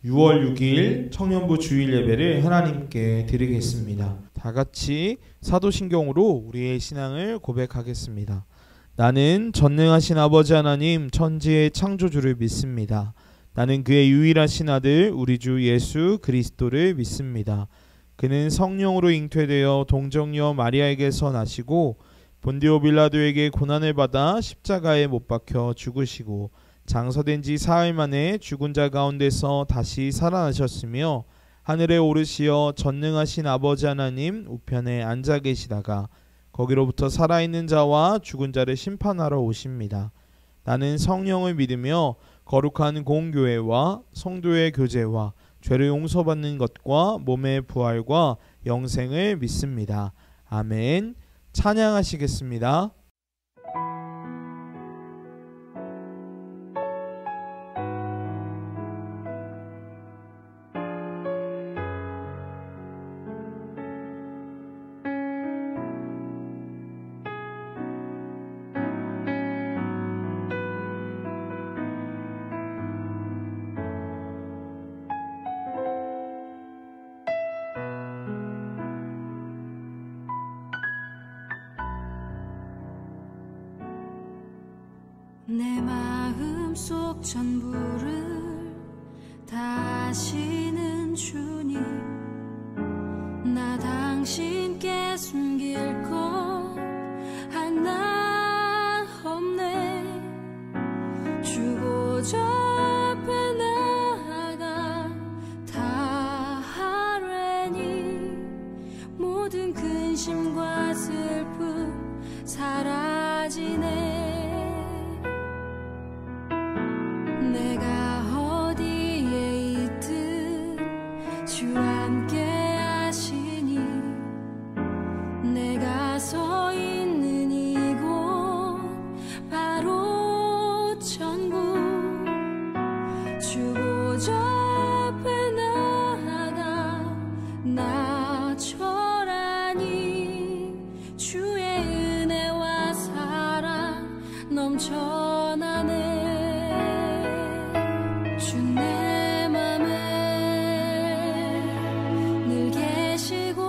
6월 6일 청년부 주일 예배를 하나님께 드리겠습니다. 다 같이 사도신경으로 우리의 신앙을 고백하겠습니다. 나는 전능하신 아버지 하나님 천지의 창조주를 믿습니다. 나는 그의 유일하신 아들 우리 주 예수 그리스도를 믿습니다. 그는 성령으로 잉태되어 동정녀 마리아에게서 나시고 본디오 빌라도에게 고난을 받아 십자가에 못 박혀 죽으시고 장서된 지 사흘 만에 죽은 자 가운데서 다시 살아나셨으며 하늘에 오르시어 전능하신 아버지 하나님 우편에 앉아 계시다가 거기로부터 살아있는 자와 죽은 자를 심판하러 오십니다. 나는 성령을 믿으며 거룩한 공교회와 성도의 교제와 죄를 용서받는 것과 몸의 부활과 영생을 믿습니다. 아멘. 찬양하시겠습니다. 내 마음속 전부를 다시는 주님 나 당신께 숨길 것 하나 없네. 주고자 앞에 나아가 다 하려니 모든 근심과 슬픔 사라지네. 내가 어디에 있든 주 함께 하시니 내가 서 있는 이곳 바로 천국. 주보좌 앞에 나아가 나처라니 주의 은혜와 사랑 넘쳐나네. 내 맘에 늘 계시고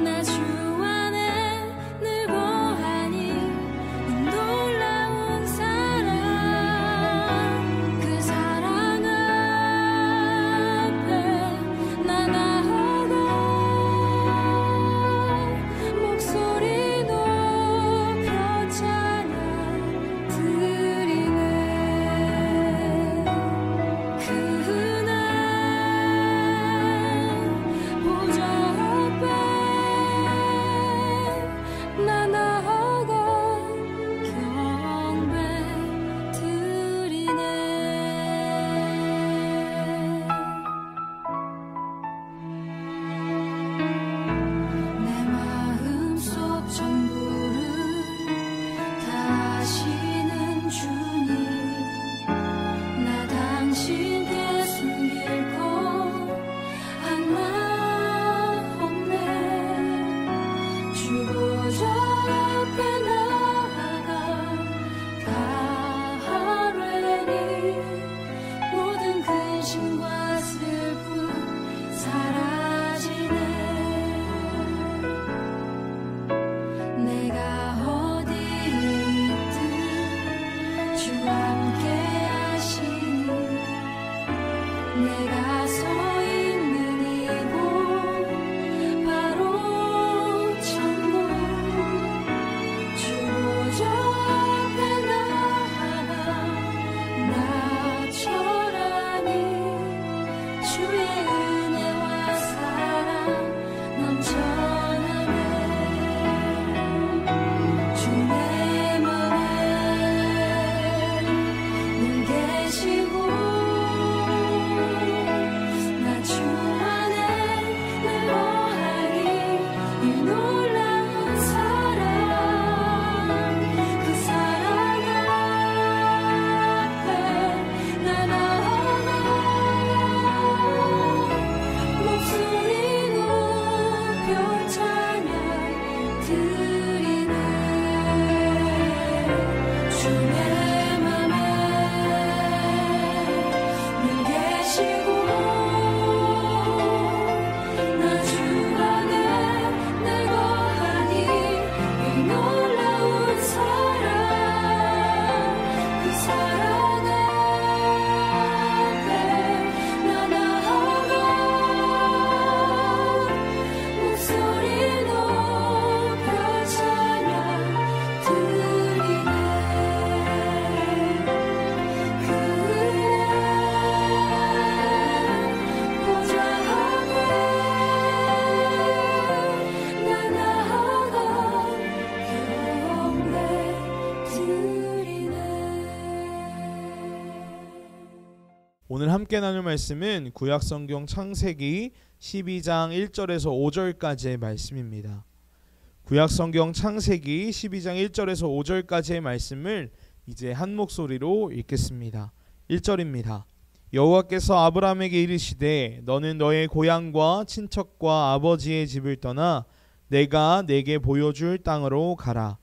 나 주 안에 늘 거하니 놀라운 사랑 그 사랑 앞에 나 나아가 목소리 높여 찬양 드리네. 내가 서 있는 이곳 바로 천국. 주보좌 앞에 나아가 나처라니 주의 은혜와 사랑 넘쳐나네. 주 내 맘에 늘 계시고 오늘 함께 나눌 말씀은 구약성경 창세기 12장 1절에서 5절까지의 말씀입니다. 구약성경 창세기 12장 1절에서 5절까지의 말씀을 이제 한 목소리로 읽겠습니다. 1절입니다. 여호와께서 아브라함에게 이르시되 너는 너의 고향과 친척과 아버지의 집을 떠나 내가 내게 보여줄 땅으로 가라.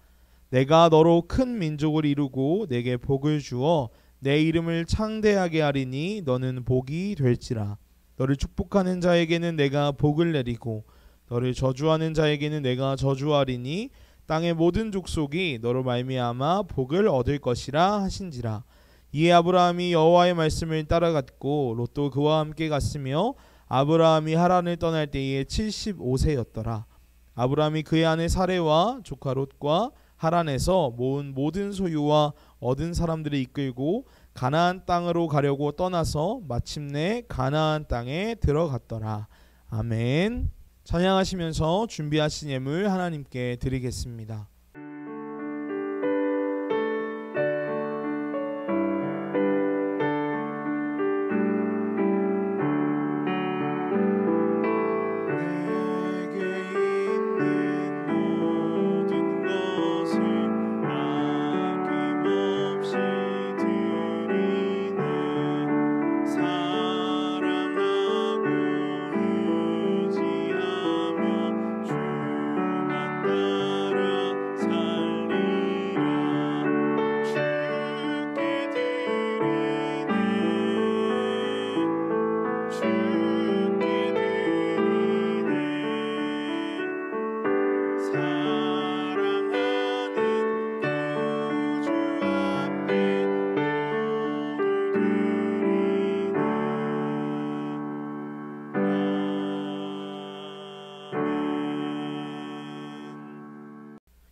내가 너로 큰 민족을 이루고 내게 복을 주어 내 이름을 창대하게 하리니 너는 복이 될지라. 너를 축복하는 자에게는 내가 복을 내리고 너를 저주하는 자에게는 내가 저주하리니 땅의 모든 족속이 너로 말미암아 복을 얻을 것이라 하신지라. 이에 아브라함이 여호와의 말씀을 따라갔고 롯도 그와 함께 갔으며 아브라함이 하란을 떠날 때에 75세였더라. 아브라함이 그의 아내 사레와 조카 롯과 하란에서 모은 모든 소유와 얻은 사람들을 이끌고 가나안 땅으로 가려고 떠나서 마침내 가나안 땅에 들어갔더라. 아멘. 찬양하시면서 준비하신 예물 하나님께 드리겠습니다.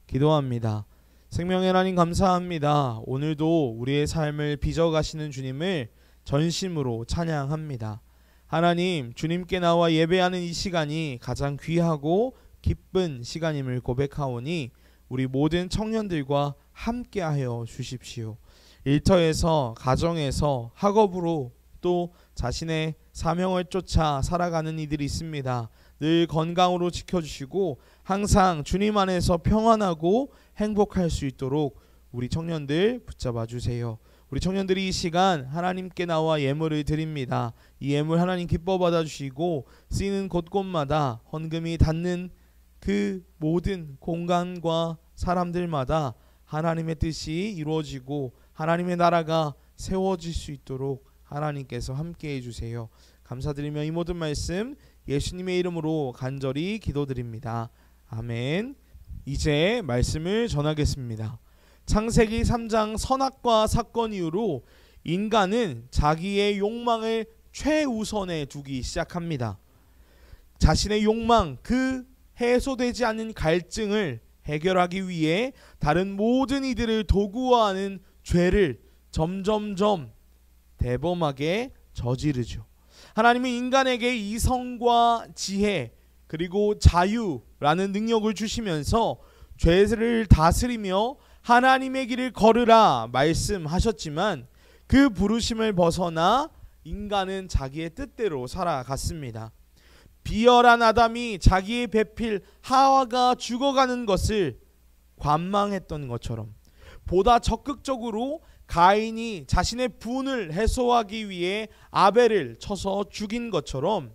기도합니다. 생명의 하나님 감사합니다. 오늘도 우리의 삶을 빚어가시는 주님을 전심으로 찬양합니다. 하나님, 주님께 나와 예배하는 이 시간이 가장 귀하고 기쁜 시간임을 고백하오니 우리 모든 청년들과 함께하여 주십시오. 일터에서, 가정에서, 학업으로 또 자신의 사명을 쫓아 살아가는 이들이 있습니다. 늘 건강으로 지켜주시고 항상 주님 안에서 평안하고 행복할 수 있도록 우리 청년들 붙잡아 주세요. 우리 청년들이 이 시간 하나님께 나와 예물을 드립니다. 이 예물 하나님 기뻐 받아주시고 쓰이는 곳곳마다 헌금이 닿는 그 모든 공간과 사람들마다 하나님의 뜻이 이루어지고 하나님의 나라가 세워질 수 있도록 하나님께서 함께해 주세요. 감사드리며 이 모든 말씀 예수님의 이름으로 간절히 기도드립니다. 아멘. 이제 말씀을 전하겠습니다. 창세기 3장 선악과 사건 이후로 인간은 자기의 욕망을 최우선에 두기 시작합니다. 자신의 욕망, 그 해소되지 않는 갈증을 해결하기 위해 다른 모든 이들을 도구화하는 죄를 점점점 대범하게 저지르죠. 하나님은 인간에게 이성과 지혜 그리고 자유라는 능력을 주시면서 죄를 다스리며 하나님의 길을 걸으라 말씀하셨지만 그 부르심을 벗어나 인간은 자기의 뜻대로 살아갔습니다. 비열한 아담이 자기의 배필 하와가 죽어가는 것을 관망했던 것처럼 보다 적극적으로 가인이 자신의 분을 해소하기 위해 아벨을 쳐서 죽인 것처럼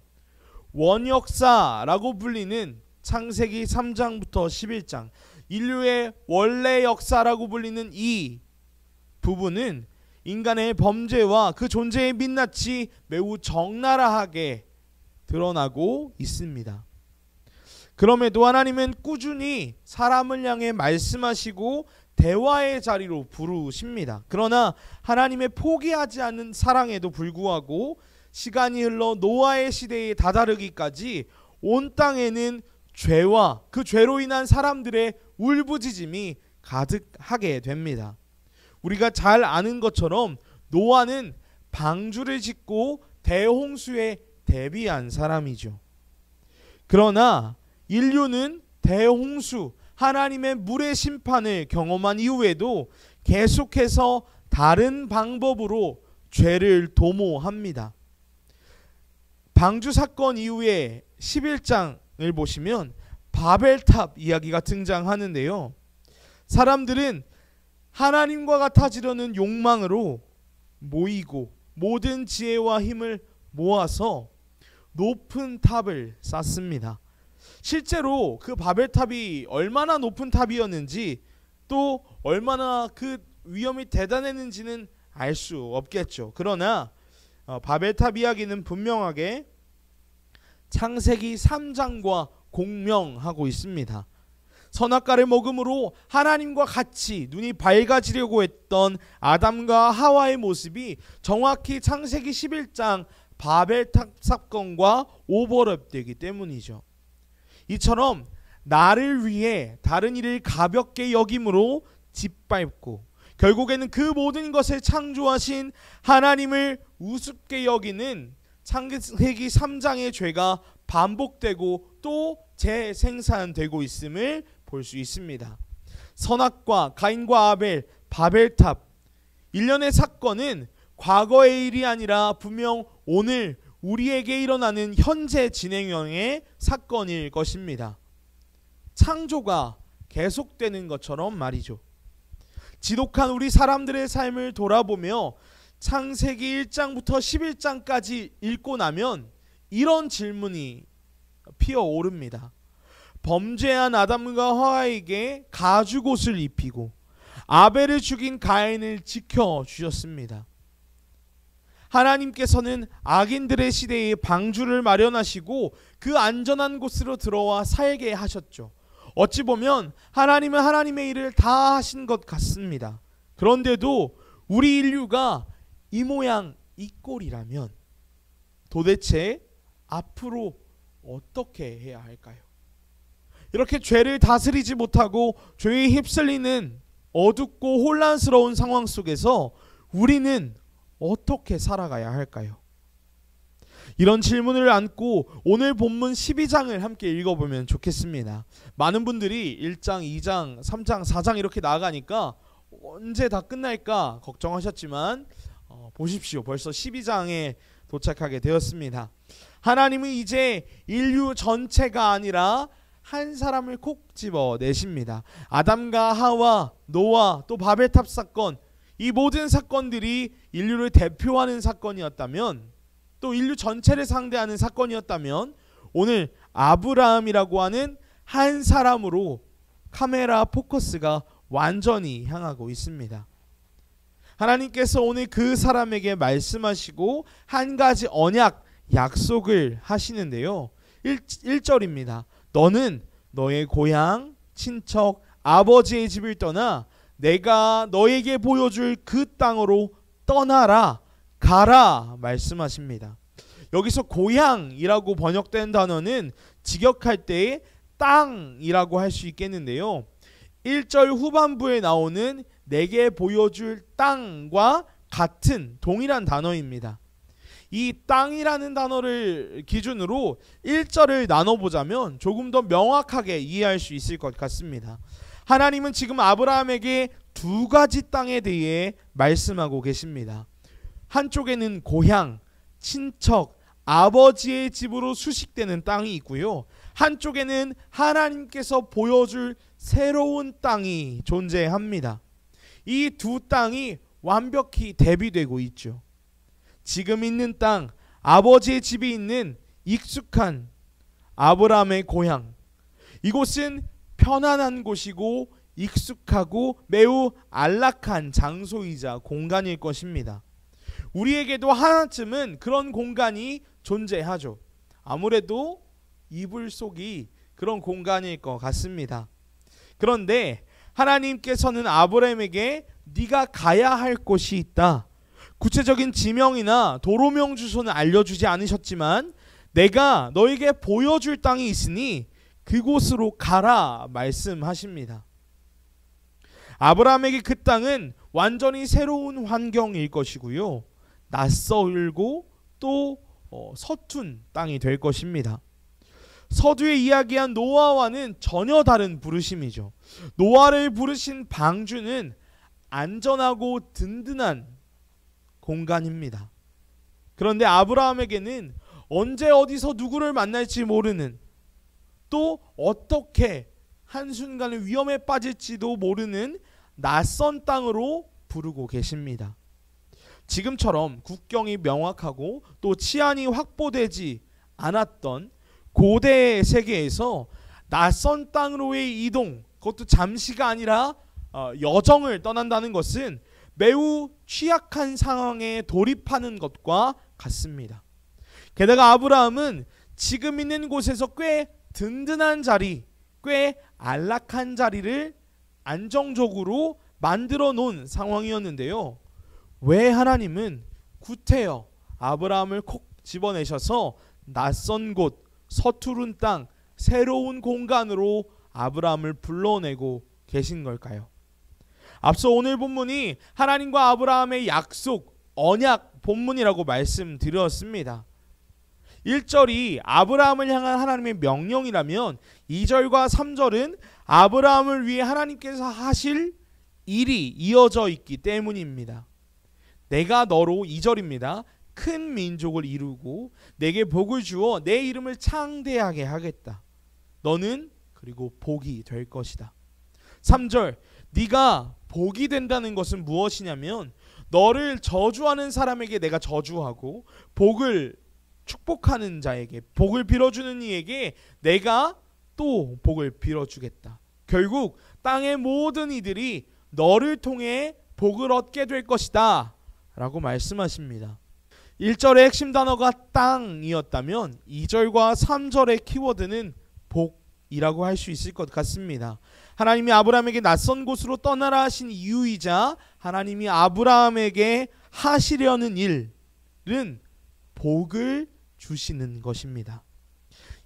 원역사라고 불리는 창세기 3장부터 11장 인류의 원래 역사라고 불리는 이 부분은 인간의 범죄와 그 존재의 민낯이 매우 적나라하게 드러나고 있습니다. 그럼에도 하나님은 꾸준히 사람을 향해 말씀하시고 대화의 자리로 부르십니다. 그러나 하나님의 포기하지 않는 사랑에도 불구하고 시간이 흘러 노아의 시대에 다다르기까지 온 땅에는 죄와 그 죄로 인한 사람들의 울부짖음이 가득하게 됩니다. 우리가 잘 아는 것처럼 노아는 방주를 짓고 대홍수에 대비한 사람이죠. 그러나 인류는 대홍수, 하나님의 물의 심판을 경험한 이후에도 계속해서 다른 방법으로 죄를 도모합니다. 방주 사건 이후에 11장을 보시면 바벨탑 이야기가 등장하는데요. 사람들은 하나님과 같아지려는 욕망으로 모이고 모든 지혜와 힘을 모아서 높은 탑을 쌓습니다. 실제로 그 바벨탑이 얼마나 높은 탑이었는지 또 얼마나 그 위험이 대단했는지는 알 수 없겠죠. 그러나 바벨탑 이야기는 분명하게 창세기 3장과 공명하고 있습니다. 선악과를 먹음으로 하나님과 같이 눈이 밝아지려고 했던 아담과 하와의 모습이 정확히 창세기 11장 바벨탑 사건과 오버랩되기 때문이죠. 이처럼 나를 위해 다른 일을 가볍게 여김으로 짓밟고 결국에는 그 모든 것을 창조하신 하나님을 우습게 여기는 창세기 3장의 죄가 반복되고 또 재생산되고 있음을 볼 수 있습니다. 선악과 가인과 아벨, 바벨탑 일련의 사건은 과거의 일이 아니라 분명 오늘 우리에게 일어나는 현재 진행형의 사건일 것입니다. 창조가 계속되는 것처럼 말이죠. 지독한 우리 사람들의 삶을 돌아보며 창세기 1장부터 11장까지 읽고 나면 이런 질문이 피어오릅니다. 범죄한 아담과 하와에게 가죽옷을 입히고 아벨을 죽인 가인을 지켜주셨습니다. 하나님께서는 악인들의 시대에 방주를 마련하시고 그 안전한 곳으로 들어와 살게 하셨죠. 어찌 보면 하나님은 하나님의 일을 다 하신 것 같습니다. 그런데도 우리 인류가 이 모양 이 꼴이라면 도대체 앞으로 어떻게 해야 할까요? 이렇게 죄를 다스리지 못하고 죄에 휩쓸리는 어둡고 혼란스러운 상황 속에서 우리는 어떻게 살아가야 할까요? 이런 질문을 안고 오늘 본문 12장을 함께 읽어보면 좋겠습니다. 많은 분들이 1장, 2장, 3장, 4장 이렇게 나아가니까 언제 다 끝날까 걱정하셨지만 보십시오. 벌써 12장에 도착하게 되었습니다. 하나님은 이제 인류 전체가 아니라 한 사람을 콕 집어내십니다. 아담과 하와, 노아, 또 바벨탑 사건, 이 모든 사건들이 인류를 대표하는 사건이었다면, 또 인류 전체를 상대하는 사건이었다면, 오늘 아브라함이라고 하는 한 사람으로 카메라 포커스가 완전히 향하고 있습니다. 하나님께서 오늘 그 사람에게 말씀하시고 한 가지 언약, 약속을 하시는데요. 1절입니다. 너는 너의 고향, 친척, 아버지의 집을 떠나 내가 너에게 보여줄 그 땅으로 떠나라, 가라 말씀하십니다. 여기서 고향이라고 번역된 단어는 직역할 때의 땅이라고 할 수 있겠는데요. 1절 후반부에 나오는 내게 보여줄 땅과 같은 동일한 단어입니다. 이 땅이라는 단어를 기준으로 1절을 나눠보자면 조금 더 명확하게 이해할 수 있을 것 같습니다. 하나님은 지금 아브라함에게 두 가지 땅에 대해 말씀하고 계십니다. 한쪽에는 고향, 친척, 아버지의 집으로 수식되는 땅이 있고요. 한쪽에는 하나님께서 보여줄 새로운 땅이 존재합니다. 이 두 땅이 완벽히 대비되고 있죠. 지금 있는 땅, 아버지의 집이 있는 익숙한 아브라함의 고향, 이곳은 편안한 곳이고 익숙하고 매우 안락한 장소이자 공간일 것입니다. 우리에게도 하나쯤은 그런 공간이 존재하죠. 아무래도 이불 속이 그런 공간일 것 같습니다. 그런데 하나님께서는 아브라함에게 네가 가야 할 곳이 있다, 구체적인 지명이나 도로명 주소는 알려주지 않으셨지만 내가 너에게 보여줄 땅이 있으니 그곳으로 가라 말씀하십니다. 아브라함에게 그 땅은 완전히 새로운 환경일 것이고요, 낯설고 또 서툰 땅이 될 것입니다. 서두에 이야기한 노아와는 전혀 다른 부르심이죠. 노아를 부르신 방주는 안전하고 든든한 공간입니다. 그런데 아브라함에게는 언제 어디서 누구를 만날지 모르는, 또 어떻게 한순간에 위험에 빠질지도 모르는 낯선 땅으로 부르고 계십니다. 지금처럼 국경이 명확하고 또 치안이 확보되지 않았던 고대 세계에서 낯선 땅으로의 이동, 그것도 잠시가 아니라 여정을 떠난다는 것은 매우 취약한 상황에 돌입하는 것과 같습니다. 게다가 아브라함은 지금 있는 곳에서 꽤 든든한 자리, 꽤 안락한 자리를 안정적으로 만들어 놓은 상황이었는데요. 왜 하나님은 구태여 아브라함을 콕 집어내셔서 낯선 곳, 서투른 땅, 새로운 공간으로 아브라함을 불러내고 계신 걸까요? 앞서 오늘 본문이 하나님과 아브라함의 약속, 언약 본문이라고 말씀드렸습니다. 1절이 아브라함을 향한 하나님의 명령이라면 2절과 3절은 아브라함을 위해 하나님께서 하실 일이 이어져 있기 때문입니다. 내가 너로, 2절입니다, 큰 민족을 이루고 내게 복을 주어 내 이름을 창대하게 하겠다. 너는 그리고 복이 될 것이다. 3절, 네가 복이 된다는 것은 무엇이냐면 너를 저주하는 사람에게 내가 저주하고 복을 축복하는 자에게, 복을 빌어주는 이에게 내가 또 복을 빌어주겠다. 결국 땅의 모든 이들이 너를 통해 복을 얻게 될 것이다 라고 말씀하십니다. 1절의 핵심 단어가 땅이었다면 2절과 3절의 키워드는 복이라고 할 수 있을 것 같습니다. 하나님이 아브라함에게 낯선 곳으로 떠나라 하신 이유이자 하나님이 아브라함에게 하시려는 일은 복을 주시는 것입니다.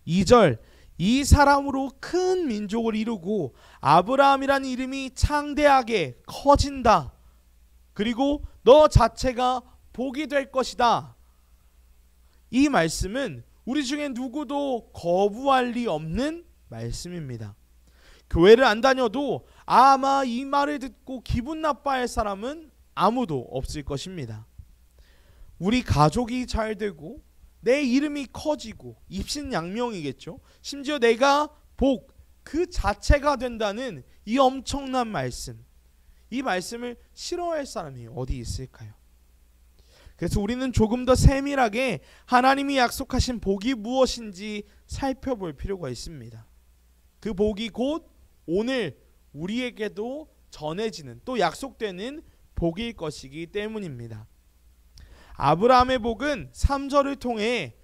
2절, 이 사람으로 큰 민족을 이루고 아브라함이라는 이름이 창대하게 커진다. 그리고 너 자체가 복이 될 것이다. 이 말씀은 우리 중에 누구도 거부할 리 없는 말씀입니다. 교회를 안 다녀도 아마 이 말을 듣고 기분 나빠할 사람은 아무도 없을 것입니다. 우리 가족이 잘 되고 내 이름이 커지고 입신양명이겠죠. 심지어 내가 복 그 자체가 된다는 이 엄청난 말씀, 이 말씀을 싫어할 사람이 어디 있을까요? 그래서 우리는 조금 더 세밀하게 하나님이 약속하신 복이 무엇인지 살펴볼 필요가 있습니다. 그 복이 곧 오늘 우리에게도 전해지는, 또 약속되는 복일 것이기 때문입니다. 아브라함의 복은 3절을 통해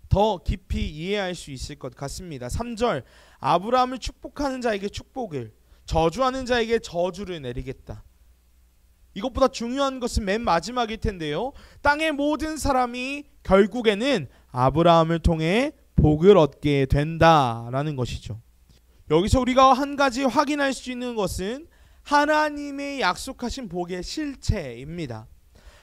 더 깊이 이해할 수 있을 것 같습니다. 3절, 아브라함을 축복하는 자에게 축복을, 저주하는 자에게 저주를 내리겠다. 이것보다 중요한 것은 맨 마지막일 텐데요. 땅의 모든 사람이 결국에는 아브라함을 통해 복을 얻게 된다라는 것이죠. 여기서 우리가 한 가지 확인할 수 있는 것은 하나님의 약속하신 복의 실체입니다.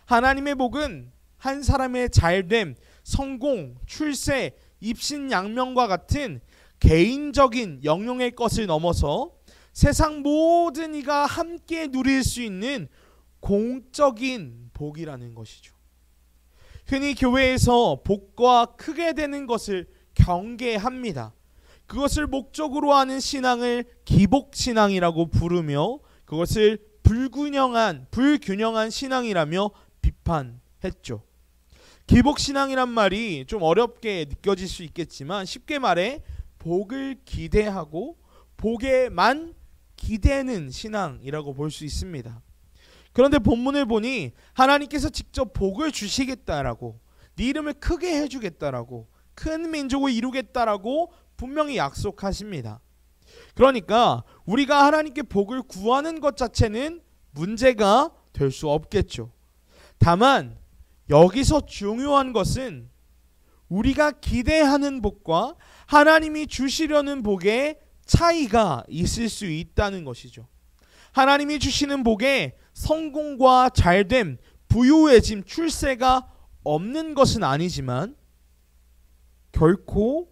하나님의 복은 한 사람의 잘됨, 성공, 출세, 입신양명과 같은 개인적인 영역의 것을 넘어서 세상 모든 이가 함께 누릴 수 있는 공적인 복이라는 것이죠. 흔히 교회에서 복과 크게 되는 것을 경계합니다. 그것을 목적으로 하는 신앙을 기복신앙이라고 부르며 그것을 불균형한 신앙이라며 비판했죠. 기복신앙이란 말이 좀 어렵게 느껴질 수 있겠지만 쉽게 말해 복을 기대하고 복에만 기대는 신앙이라고 볼 수 있습니다. 그런데 본문을 보니 하나님께서 직접 복을 주시겠다라고, 네 이름을 크게 해주겠다라고, 큰 민족을 이루겠다라고 분명히 약속하십니다. 그러니까 우리가 하나님께 복을 구하는 것 자체는 문제가 될 수 없겠죠. 다만 여기서 중요한 것은 우리가 기대하는 복과 하나님이 주시려는 복의 차이가 있을 수 있다는 것이죠. 하나님이 주시는 복에 성공과 잘됨, 부유해짐, 출세가 없는 것은 아니지만 결코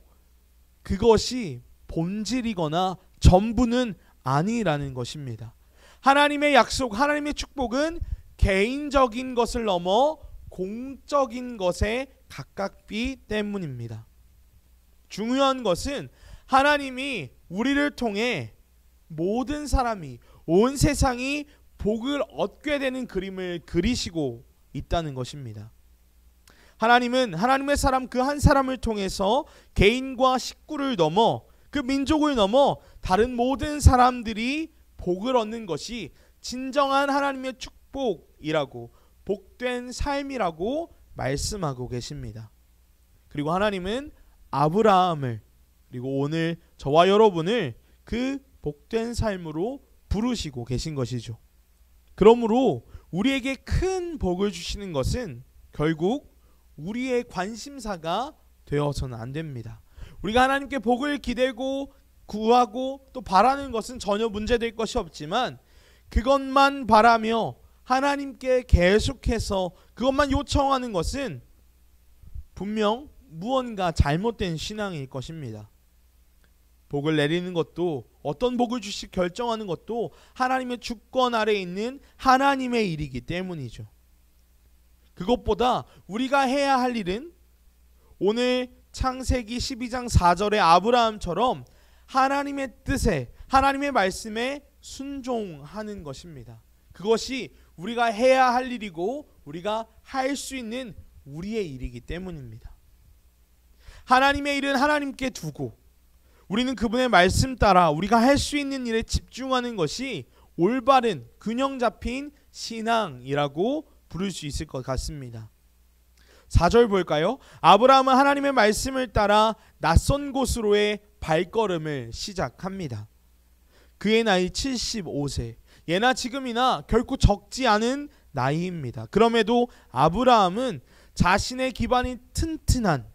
그것이 본질이거나 전부는 아니라는 것입니다. 하나님의 약속, 하나님의 축복은 개인적인 것을 넘어 공적인 것에 가깝기 때문입니다. 중요한 것은 하나님이 우리를 통해 모든 사람이, 온 세상이 복을 얻게 되는 그림을 그리시고 있다는 것입니다. 하나님은 하나님의 사람 그 한 사람을 통해서 개인과 식구를 넘어 그 민족을 넘어 다른 모든 사람들이 복을 얻는 것이 진정한 하나님의 축복이라고, 복된 삶이라고 말씀하고 계십니다. 그리고 하나님은 아브라함을, 그리고 오늘 저와 여러분을 그 복된 삶으로 부르시고 계신 것이죠. 그러므로 우리에게 큰 복을 주시는 것은 결국 우리의 관심사가 되어서는 안 됩니다. 우리가 하나님께 복을 기대고 구하고 또 바라는 것은 전혀 문제될 것이 없지만, 그것만 바라며 하나님께 계속해서 그것만 요청하는 것은 분명 무언가 잘못된 신앙일 것입니다. 복을 내리는 것도, 어떤 복을 주실 결정하는 것도 하나님의 주권 아래에 있는 하나님의 일이기 때문이죠. 그것보다 우리가 해야 할 일은 오늘 창세기 12장 4절의 아브라함처럼 하나님의 뜻에, 하나님의 말씀에 순종하는 것입니다. 그것이 우리가 해야 할 일이고 우리가 할 수 있는 우리의 일이기 때문입니다. 하나님의 일은 하나님께 두고 우리는 그분의 말씀 따라 우리가 할 수 있는 일에 집중하는 것이 올바른 균형 잡힌 신앙이라고 부를 수 있을 것 같습니다. 4절 볼까요? 아브라함은 하나님의 말씀을 따라 낯선 곳으로의 발걸음을 시작합니다. 그의 나이 75세, 예나 지금이나 결코 적지 않은 나이입니다. 그럼에도 아브라함은 자신의 기반이 튼튼한,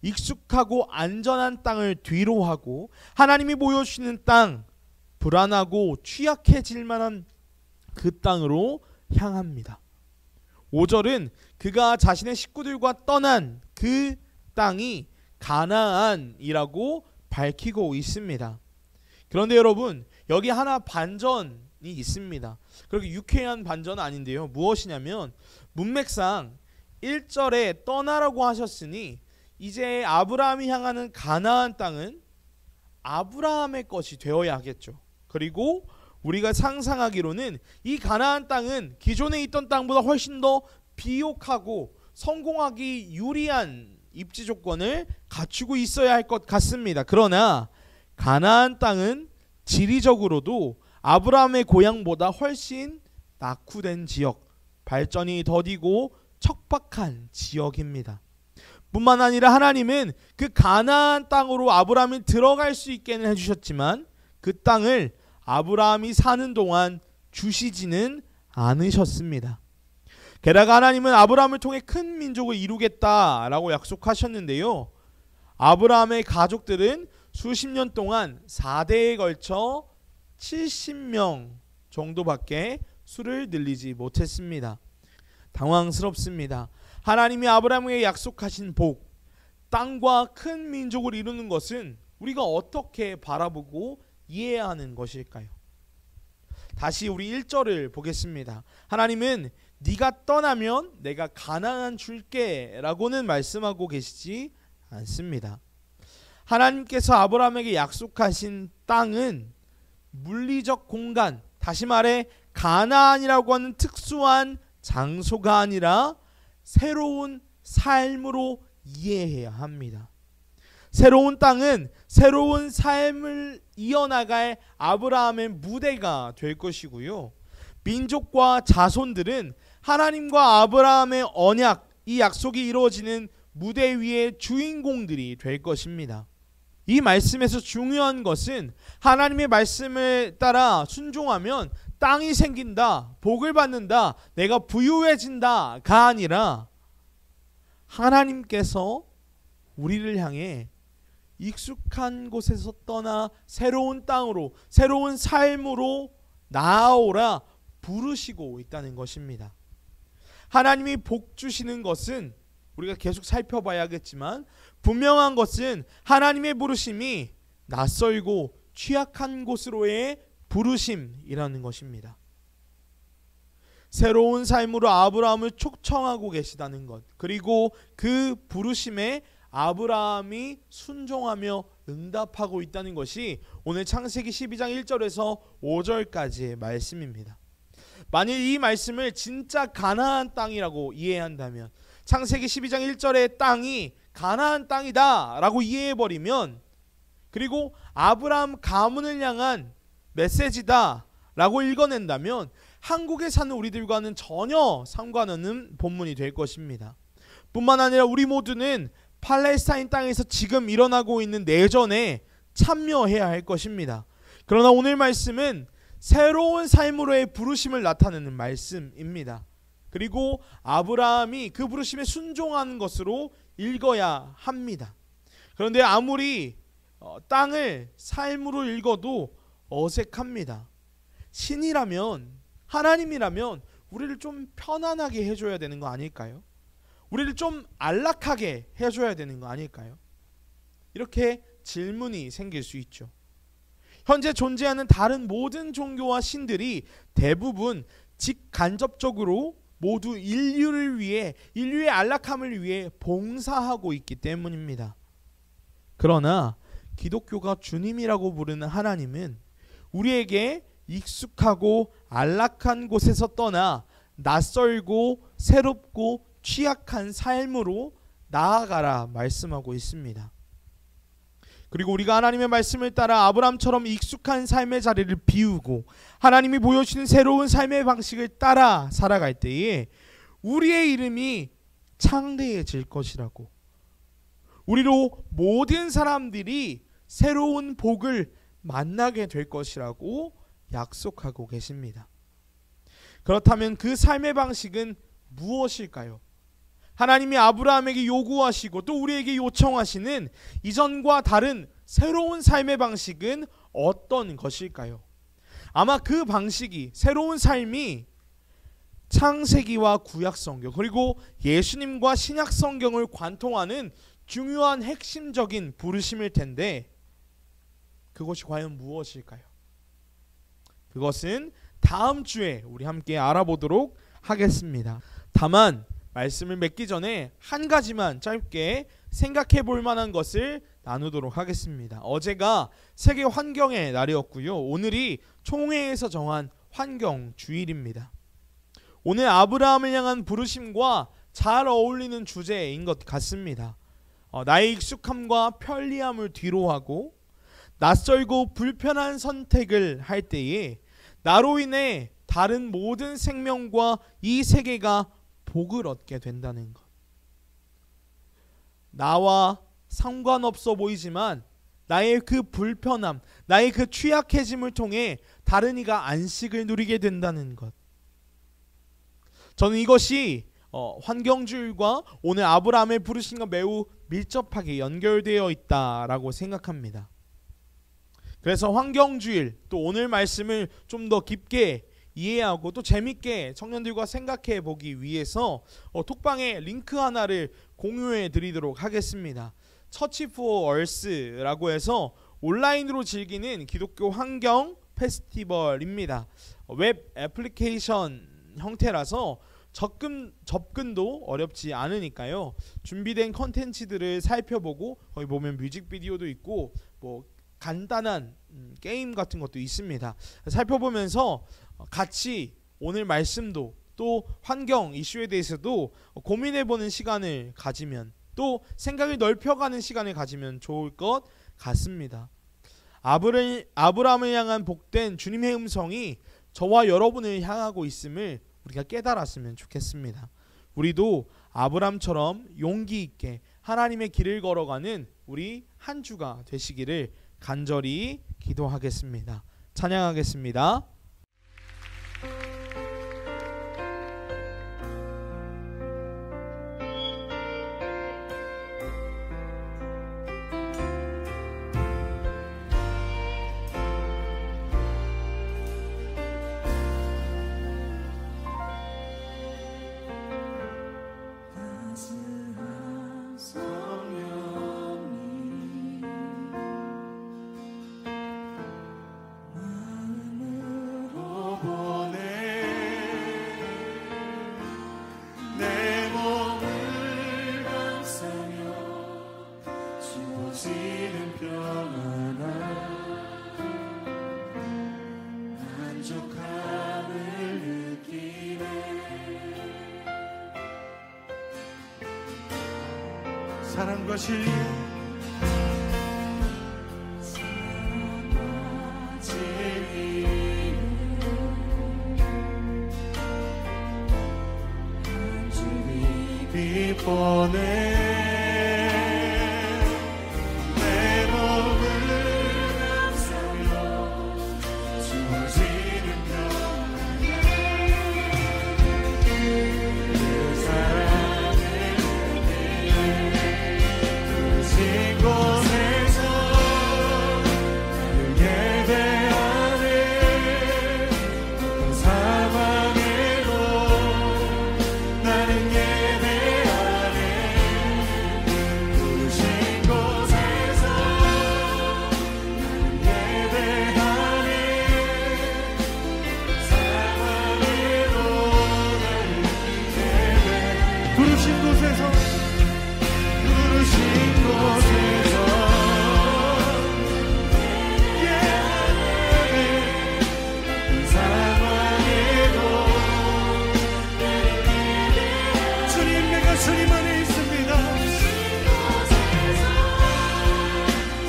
익숙하고 안전한 땅을 뒤로 하고 하나님이 보여주시는 땅, 불안하고 취약해질 만한 그 땅으로 향합니다. 5절은 그가 자신의 식구들과 떠난 그 땅이 가나안이라고 밝히고 있습니다. 그런데 여러분, 여기 하나 반전이 있습니다. 그렇게 유쾌한 반전은 아닌데요. 무엇이냐면 문맥상 1절에 떠나라고 하셨으니 이제 아브라함이 향하는 가나안 땅은 아브라함의 것이 되어야 하겠죠. 그리고 우리가 상상하기로는 이 가나안 땅은 기존에 있던 땅보다 훨씬 더 비옥하고 성공하기 유리한 입지 조건을 갖추고 있어야 할 것 같습니다. 그러나 가나안 땅은 지리적으로도 아브라함의 고향보다 훨씬 낙후된 지역, 발전이 더디고 척박한 지역입니다. 뿐만 아니라 하나님은 그 가나안 땅으로 아브라함이 들어갈 수 있게는 해주셨지만 그 땅을 아브라함이 사는 동안 주시지는 않으셨습니다. 게다가 하나님은 아브라함을 통해 큰 민족을 이루겠다라고 약속하셨는데요. 아브라함의 가족들은 수십 년 동안 4대에 걸쳐 70명 정도밖에 수를 늘리지 못했습니다. 당황스럽습니다. 하나님이 아브라함에게 약속하신 복, 땅과 큰 민족을 이루는 것은 우리가 어떻게 바라보고 이해해야 하는 것일까요? 다시 우리 1절을 보겠습니다. 하나님은 네가 떠나면 내가 가나안 줄게 라고는 말씀하고 계시지 않습니다. 하나님께서 아브라함에게 약속하신 땅은 물리적 공간, 다시 말해 가나안이라고 하는 특수한 장소가 아니라 새로운 삶으로 이해해야 합니다. 새로운 땅은 새로운 삶을 이어나갈 아브라함의 무대가 될 것이고요. 민족과 자손들은 하나님과 아브라함의 언약, 이 약속이 이루어지는 무대 위의 주인공들이 될 것입니다. 이 말씀에서 중요한 것은 하나님의 말씀을 따라 순종하면 땅이 생긴다, 복을 받는다, 내가 부유해진다가 아니라 하나님께서 우리를 향해 익숙한 곳에서 떠나 새로운 땅으로, 새로운 삶으로 나아오라 부르시고 있다는 것입니다. 하나님이 복 주시는 것은 우리가 계속 살펴봐야겠지만 분명한 것은 하나님의 부르심이 낯설고 취약한 곳으로의 부르심이라는 것입니다. 새로운 삶으로 아브라함을 초청하고 계시다는 것, 그리고 그 부르심에 아브라함이 순종하며 응답하고 있다는 것이 오늘 창세기 12장 1절에서 5절까지의 말씀입니다. 만일 이 말씀을 진짜 가나안 땅이라고 이해한다면, 창세기 12장 1절의 땅이 가나안 땅이다 라고 이해해버리면, 그리고 아브라함 가문을 향한 메시지다 라고 읽어낸다면 한국에 사는 우리들과는 전혀 상관없는 본문이 될 것입니다. 뿐만 아니라 우리 모두는 팔레스타인 땅에서 지금 일어나고 있는 내전에 참여해야 할 것입니다. 그러나 오늘 말씀은 새로운 삶으로의 부르심을 나타내는 말씀입니다. 그리고 아브라함이 그 부르심에 순종하는 것으로 읽어야 합니다. 그런데 아무리 땅을 삶으로 읽어도 어색합니다. 신이라면, 하나님이라면 우리를 좀 편안하게 해줘야 되는 거 아닐까요? 우리를 좀 안락하게 해줘야 되는 거 아닐까요? 이렇게 질문이 생길 수 있죠. 현재 존재하는 다른 모든 종교와 신들이 대부분 직간접적으로 모두 인류를 위해, 인류의 안락함을 위해 봉사하고 있기 때문입니다. 그러나 기독교가 주님이라고 부르는 하나님은 우리에게 익숙하고 안락한 곳에서 떠나 낯설고 새롭고 취약한 삶으로 나아가라 말씀하고 있습니다. 그리고 우리가 하나님의 말씀을 따라 아브라함처럼 익숙한 삶의 자리를 비우고 하나님이 보여주시는 새로운 삶의 방식을 따라 살아갈 때에 우리의 이름이 창대해질 것이라고, 우리로 모든 사람들이 새로운 복을 만나게 될 것이라고 약속하고 계십니다. 그렇다면 그 삶의 방식은 무엇일까요? 하나님이 아브라함에게 요구하시고 또 우리에게 요청하시는 이전과 다른 새로운 삶의 방식은 어떤 것일까요? 아마 그 방식이, 새로운 삶이 창세기와 구약성경 그리고 예수님과 신약성경을 관통하는 중요한 핵심적인 부르심일 텐데, 그것이 과연 무엇일까요? 그것은 다음 주에 우리 함께 알아보도록 하겠습니다. 다만 말씀을 맺기 전에 한 가지만 짧게 생각해 볼 만한 것을 나누도록 하겠습니다. 어제가 세계 환경의 날이었고요. 오늘이 총회에서 정한 환경 주일입니다. 오늘 아브라함을 향한 부르심과 잘 어울리는 주제인 것 같습니다. 나의 익숙함과 편리함을 뒤로하고 낯설고 불편한 선택을 할 때에 나로 인해 다른 모든 생명과 이 세계가 복을 얻게 된다는 것. 나와 상관없어 보이지만 나의 그 불편함, 나의 그 취약해짐을 통해 다른 이가 안식을 누리게 된다는 것. 저는 이것이 환경주의와 오늘 아브라함의 부르심과 매우 밀접하게 연결되어 있다라고 생각합니다. 그래서 환경주일, 또 오늘 말씀을 좀 더 깊게 이해하고 또 재밌게 청년들과 생각해 보기 위해서 톡방에 링크 하나를 공유해 드리도록 하겠습니다. 처치 포 얼스라고 해서 온라인으로 즐기는 기독교 환경 페스티벌입니다. 웹 애플리케이션 형태라서 접근도 어렵지 않으니까요. 준비된 컨텐츠들을 살펴보고, 거기 보면 뮤직비디오도 있고 뭐 간단한 게임 같은 것도 있습니다. 살펴보면서 같이 오늘 말씀도 또 환경 이슈에 대해서도 고민해보는 시간을 가지면, 또 생각을 넓혀가는 시간을 가지면 좋을 것 같습니다. 아브라함을 향한 복된 주님의 음성이 저와 여러분을 향하고 있음을 우리가 깨달았으면 좋겠습니다. 우리도 아브라함처럼 용기 있게 하나님의 길을 걸어가는 우리 한 주가 되시기를 간절히 기도하겠습니다. 찬양하겠습니다. 마음을 주어지는 평안함 만족함을 느끼네. 사랑과 진리 뻔해 내 몸을 감싸며 주어지는 평안함 그 사랑을 부르신 곳에서 나를 예배하네. 어떤 상황에도 나는 주님 안에 있습니다.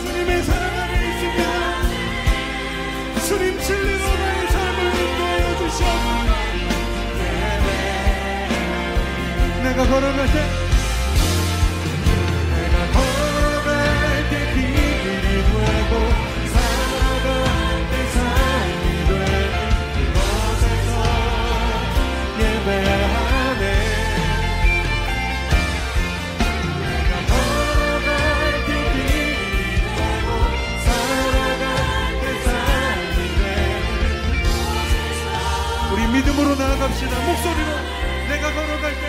주님의 사랑 안에 있습니다. 주님 진리로 나의 삶을 인도하여 주시옵소서. 내가 걸어갈 때 비밀이 되고 살아갈 때 삶이 되는 그곳에서 예배하네. 믿음으로 나아갑시다. 목소리로 내가 걸어갈 때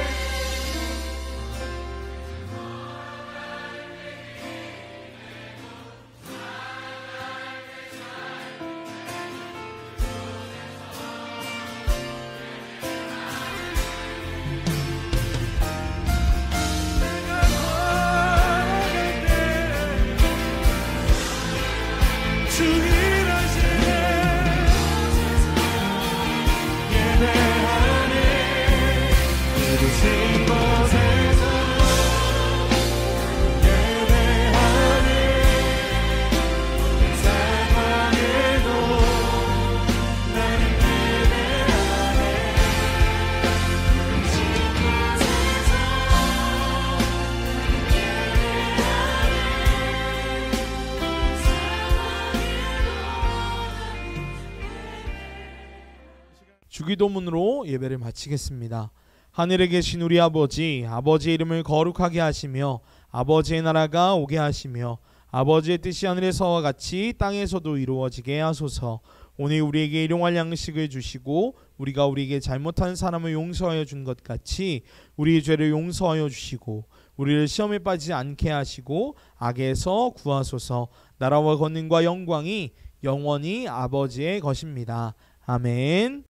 주기도문으로 예배를 마치겠습니다. 하늘에 계신 우리 아버지, 아버지의 이름을 거룩하게 하시며 아버지의 나라가 오게 하시며 아버지의 뜻이 하늘에서와 같이 땅에서도 이루어지게 하소서. 오늘 우리에게 일용할 양식을 주시고 우리가 우리에게 잘못한 사람을 용서하여 준 것 같이 우리의 죄를 용서하여 주시고 우리를 시험에 빠지지 않게 하시고 악에서 구하소서. 나라와 권능과 영광이 영원히 아버지의 것입니다. 아멘.